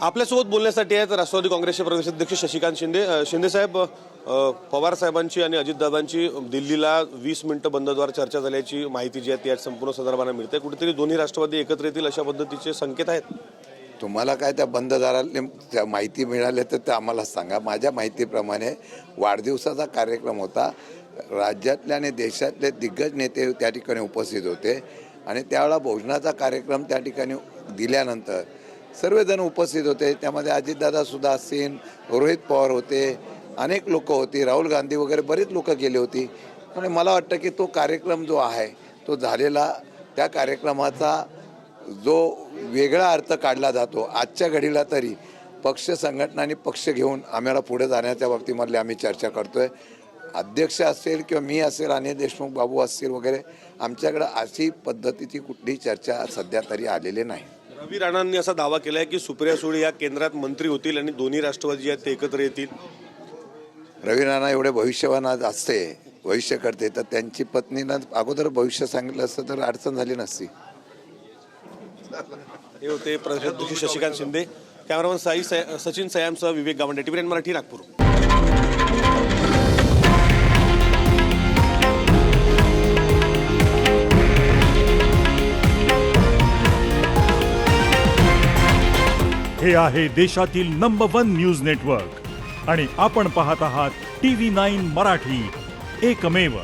आपल्यासोबत बोलण्यासाठी आहेत राष्ट्रवादी काँग्रेसचे प्रदेशाध्यक्ष शशिकांत शिंदे. शिंदे साहेब, पवार साहेबांची आणि अजितदादांची दिल्लीला 20 मिनिटं बंदद्वार चर्चा झाल्याची माहिती जी आहे ती आज संपूर्ण संदर्भाने मिळते. कुठेतरी दोन्ही राष्ट्रवादी एकत्र येतील अशा पद्धतीचे संकेत आहेत. तुम्हाला काय त्या बंददाराला माहिती मिळाली तर ते आम्हाला सांगा. माझ्या माहितीप्रमाणे वाढदिवसाचा कार्यक्रम होता. राज्यातले आणि देशातले दिग्गज नेते त्या ठिकाणी उपस्थित होते आणि त्यावेळेला भोजनाचा कार्यक्रम त्या ठिकाणी दिल्यानंतर सर्वजण उपस्थित होते. त्यामध्ये अजितदादासुद्धा असतील, रोहित पवार होते, अनेक लोक होती, राहुल गांधी वगैरे बरीच लोक गेली होती. आणि मला वाटतं की तो कार्यक्रम जो आहे तो झालेला, त्या कार्यक्रमाचा जो वेगळा अर्थ काढला जातो आजच्या घडीला तरी पक्ष संघटना आणि पक्ष घेऊन आम्हाला पुढे जाण्याच्या बाबतीमधली आम्ही चर्चा करतोय. अध्यक्ष असेल किंवा मी असेल, अनिल देशमुख बाबू असतील वगैरे, आमच्याकडे अशी पद्धतीची कुठलीही चर्चा सध्या तरी आलेली नाही. रवी राणांनी असा दावा केला आहे की सुप्रिया सुळे या केंद्रात मंत्री होतील आणि दोन्ही राष्ट्रवादी जे आहेत ते एकत्र येतील. रवी राणा एवढे भविष्यवान असते, भविष्य करते, तर त्यांची पत्नीनं अगोदर भविष्य सांगितलं असतं तर अडचण झाली नसती. हे होते प्रदेशाध्यक्ष शशिकांत शिंदे. कॅमेरामन सचिन सयामसह विवेक गावंडे, TVN मराठी, नागपूर. हे आहे देशातील नंबर 1 न्यूज नेटवर्क आणि आपण पाहत आहात TV9 मराठी, एकमेव.